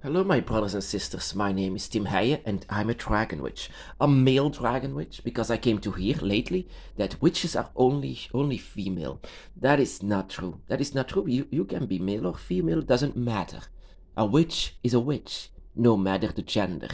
Hello, my brothers and sisters. My name is Tim Heijen, and I'm a dragon witch. A male dragon witch, because I came to hear lately that witches are only female. That is not true. That is not true. You can be male or female, doesn't matter. A witch is a witch, no matter the gender.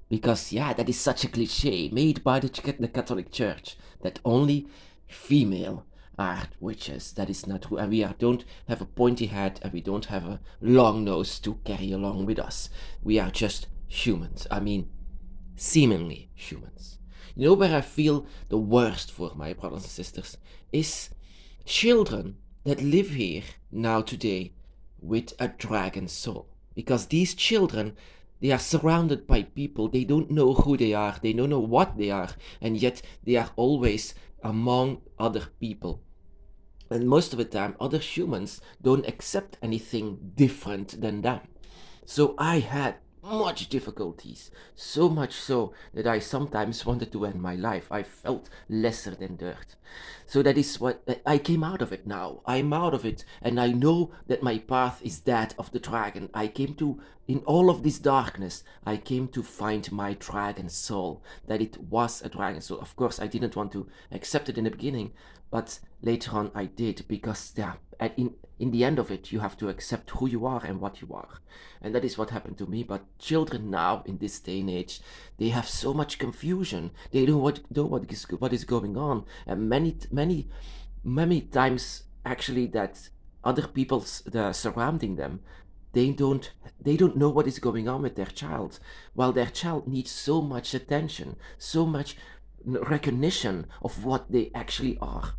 Because, yeah, that is such a cliche made by the Catholic Church that only female are witches. That is not true. And don't have a pointy head and we don't have a long nose to carry along with us. We are just humans. I mean, seemingly humans. You know where I feel the worst for my brothers and sisters is children that live here now today with a dragon soul. Because these children, they are surrounded by people, they don't know who they are, they don't know what they are, and yet they are always among other people. And most of the time, other humans don't accept anything different than them. So I had much difficulties, so much so that I sometimes wanted to end my life. I felt lesser than dirt. So that is what I came out of it now. I'm out of it, and I know that my path is that of the dragon. I came to, in all of this darkness, I came to find my dragon soul, that it was a dragon soul. Of course, I didn't want to accept it in the beginning, but later on I did, because yeah, in the end of it, you have to accept who you are and what you are. And that is what happened to me. But children now, in this day and age, they have so much confusion. They don't know what is going on. And many times, actually, that other people surrounding them, they don't they don't know what is going on with their child, while their child needs so much attention, so much recognition of what they actually are.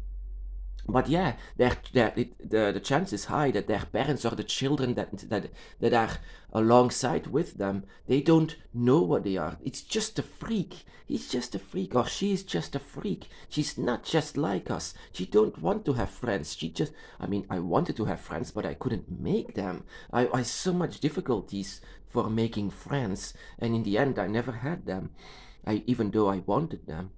But yeah, the chance is high that their parents or the children that are alongside with them, they don't know what they are. It's just a freak. He's just a freak, or she's just a freak. She's not just like us. She don't want to have friends. I mean, I wanted to have friends, but I couldn't make them. I so much difficulties for making friends, and in the end, I never had them. Even though I wanted them.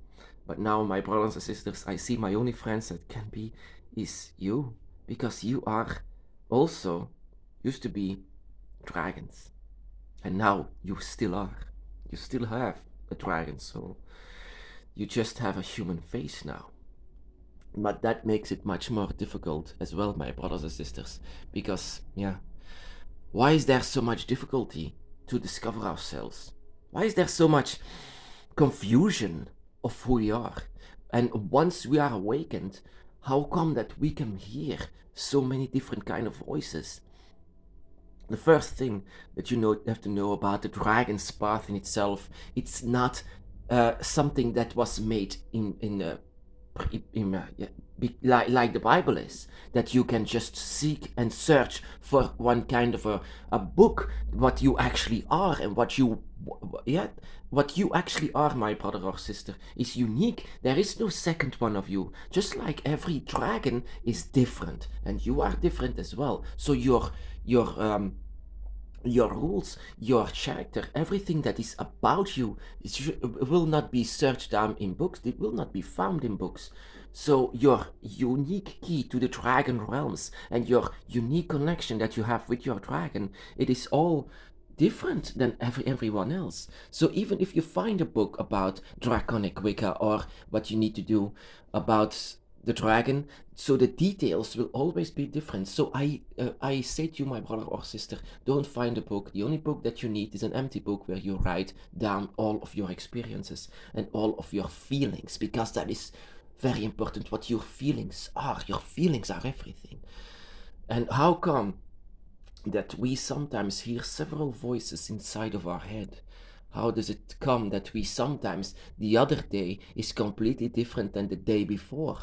But now, my brothers and sisters, I see my only friends that can be is you, because you are also used to be dragons, and now you still are. You still have a dragon soul. You just have a human face now. But that makes it much more difficult as well, my brothers and sisters, because, yeah, why is there so much difficulty to discover ourselves? Why is there so much confusion of who we are? And once we are awakened, how come that we can hear so many different kind of voices? The first thing that you have to know about the dragon's path in itself, it's not something that was made yeah, like the Bible is, that you can just seek and search for one kind of a book, what you actually are and yeah, what you actually are, my brother or sister, is unique. There is no second one of you. Just like every dragon is different, and you are different as well. So your rules, your character, everything that is about you will not be searched down in books, it will not be found in books. So your unique key to the dragon realms and your unique connection that you have with your dragon, it is all different than everyone else. So even if you find a book about draconic Wicca or what you need to do about the dragon, so the details will always be different. So I say to you, my brother or sister, don't find a book. The only book that you need is an empty book where you write down all of your experiences and all of your feelings, because that is very important. What your feelings are. Your feelings are everything. And how come that we sometimes hear several voices inside of our head? How does it come that we sometimes, the other day is completely different than the day before?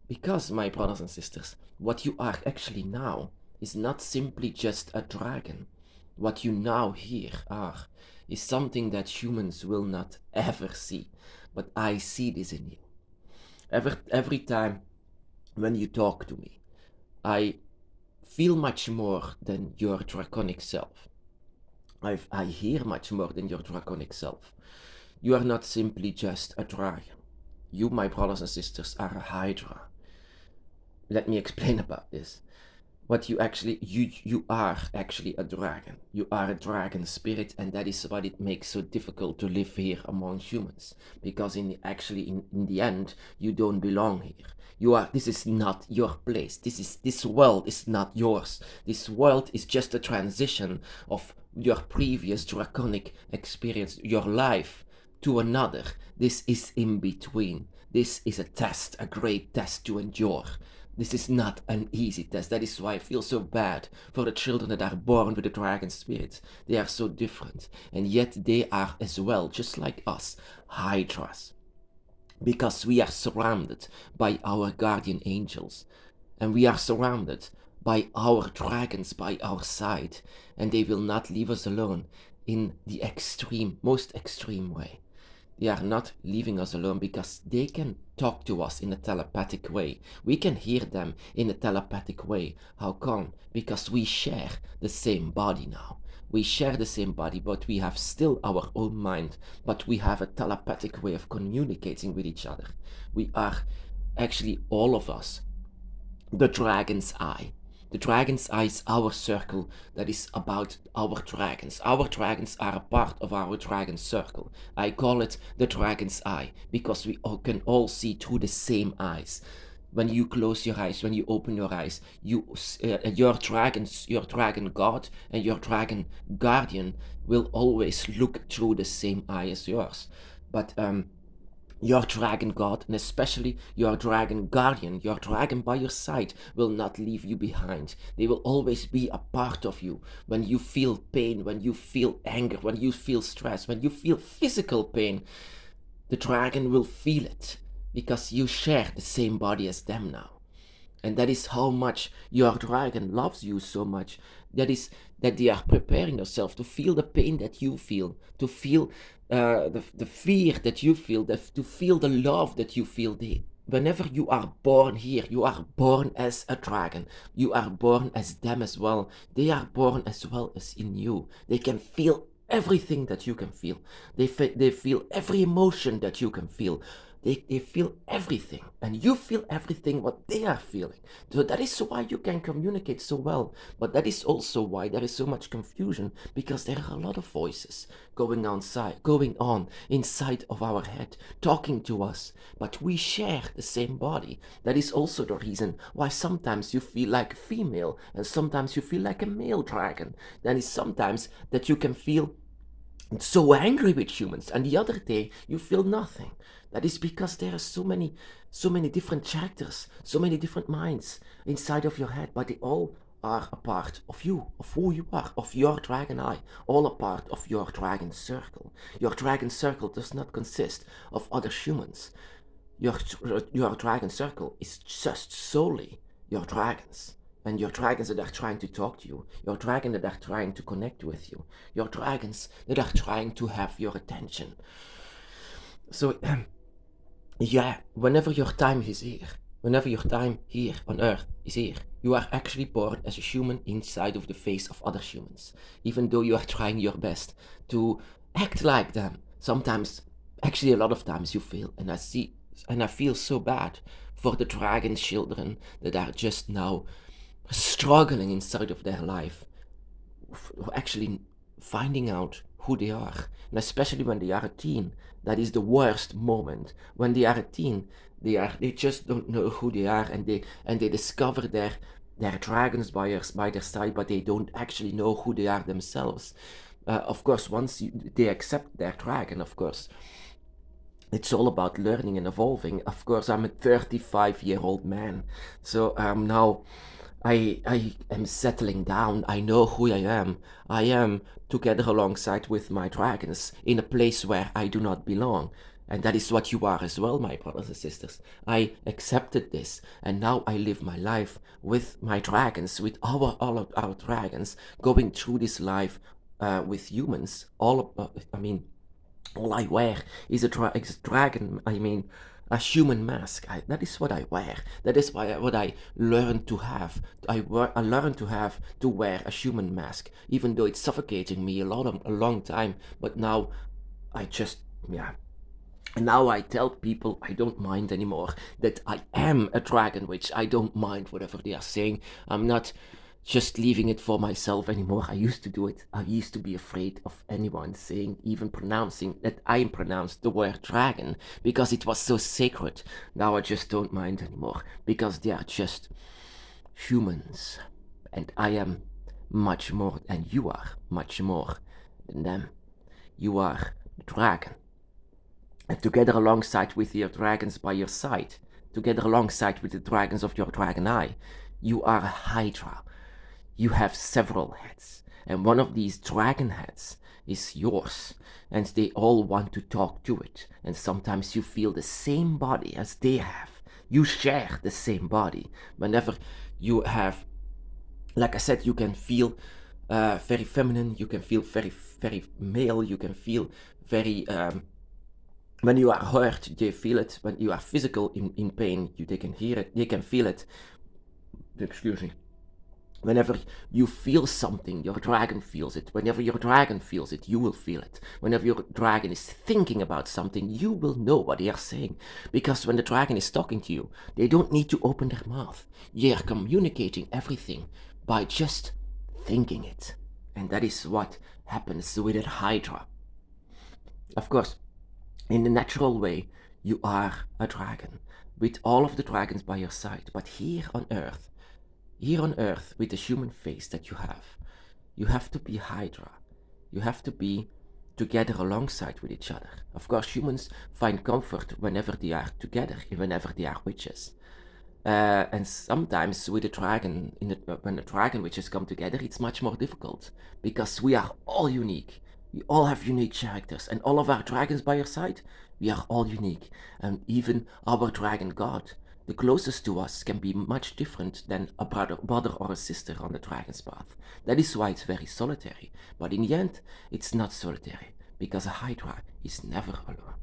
Because, my brothers and sisters, what you are actually now is not simply just a dragon. What you now here are is something that humans will not ever see. But I see this in you. Every time when you talk to me, I feel much more than your draconic self. I hear much more than your draconic self. You are not simply just a dragon. You, my brothers and sisters, are a Hydra. Let me explain about this. what you actually you are actually a dragon. You are a dragon spirit, and that is what it makes so difficult to live here among humans, because in the end you don't belong here. You are This is not your place. This world is not yours. This world is just a transition of your previous draconic experience, your life, to another. This is in between. This is a test, a great test to endure. This is not an easy test. That is why I feel so bad for the children that are born with the dragon spirit. They are so different, and yet they are as well, just like us, hydras. Because we are surrounded by our guardian angels, and we are surrounded by our dragons by our side, and they will not leave us alone in the most extreme way. They are not leaving us alone because they can talk to us in a telepathic way. We can hear them in a telepathic way. How come? Because we share the same body now. We share the same body, but we have still our own mind, but we have a telepathic way of communicating with each other. We are actually, all of us, the dragon's eye. The dragon's eye is our circle that is about our dragons. Our dragons are a part of our dragon circle. I call it the dragon's eye because we all can all see through the same eyes. When you close your eyes, when you open your eyes, your dragon god and your dragon guardian will always look through the same eye as yours. But your dragon god, and especially your dragon guardian, your dragon by your side, will not leave you behind. They will always be a part of you. When you feel pain, when you feel anger, when you feel stress, when you feel physical pain, the dragon will feel it because you share the same body as them now. And that is how much your dragon loves you so much. That they are preparing themselves to feel the pain that you feel, to feel the fear that you feel, to feel the love that you feel. Whenever you are born here, you are born as a dragon. You are born as them as well. They are born as well as in you. They can feel everything that you can feel. They feel every emotion that you can feel. They feel everything, and you feel everything what they are feeling. So that is why you can communicate so well. But that is also why there is so much confusion, because there are a lot of voices going on inside of our head, talking to us. But we share the same body. That is also the reason why sometimes you feel like a female, and sometimes you feel like a male dragon. That is sometimes that you can feel so angry with humans, and the other day you feel nothing. That is because there are so many different characters, so many different minds inside of your head, but they all are a part of you, of who you are, of your dragon eye, all a part of your dragon circle. Your dragon circle does not consist of other humans. Your dragon circle is just solely your dragons. And your dragons that are trying to talk to you, your dragons that are trying to connect with you, your dragons that are trying to have your attention. So, yeah, whenever your time is here, whenever your time here on Earth is here, you are actually born as a human inside of the face of other humans. Even though you are trying your best to act like them, sometimes, actually a lot of times you fail, and I feel so bad for the dragon children that are just now struggling inside of their life, actually finding out who they are. And especially when they are a teen, that is the worst moment. When they are a teen, they just don't know who they are, and they discover their dragons by their side, but they don't actually know who they are themselves. Of course, once they accept their dragon, of course, it's all about learning and evolving. Of course, I'm a 35-year-old man, so now I am settling down. I know who I am. I am together alongside with my dragons in a place where I do not belong. And that is what you are as well, my brothers and sisters. I accepted this, and now I live my life with my dragons, with all of our dragons, going through this life with humans. All I wear is a dragon. A human mask. That is what I wear. That is what I learned to have. I learned to wear a human mask, even though it's suffocating me a long time. But now I just, yeah. And now I tell people I don't mind anymore that I am a dragon witch. I don't mind whatever they are saying. I'm not just leaving it for myself anymore. I used to do it. I used to be afraid of anyone saying, even pronouncing, that I pronounced the word dragon because it was so sacred. Now I just don't mind anymore because they are just humans. And I am much more, and you are much more than them. You are the dragon. And together alongside with your dragons by your side, together alongside with the dragons of your dragon eye, you are a Hydra. You have several heads, and one of these dragon heads is yours, and they all want to talk to it, and sometimes you feel the same body as they have. You share the same body. Whenever you have, like I said, you can feel very feminine, you can feel very, very male, you can feel very... when you are hurt, they feel it. When you are physical in pain, they can hear it, they can feel it. Excuse me. Whenever you feel something, your dragon feels it. Whenever your dragon feels it, you will feel it. Whenever your dragon is thinking about something, you will know what they are saying. Because when the dragon is talking to you, they don't need to open their mouth. They are communicating everything by just thinking it. And that is what happens with a Hydra. Of course, in the natural way, you are a dragon, with all of the dragons by your side. But here on Earth, with the human face that you have to be Hydra. You have to be together alongside with each other. Of course, humans find comfort whenever they are together, whenever they are witches. And sometimes with a dragon, when the dragon witches come together, it's much more difficult, because we are all unique. We all have unique characters, and all of our dragons by our side, we are all unique. And even our dragon god, the closest to us, can be much different than a brother or a sister on the dragon's path. That is why it's very solitary. But in the end, it's not solitary, because a Hydra is never alone.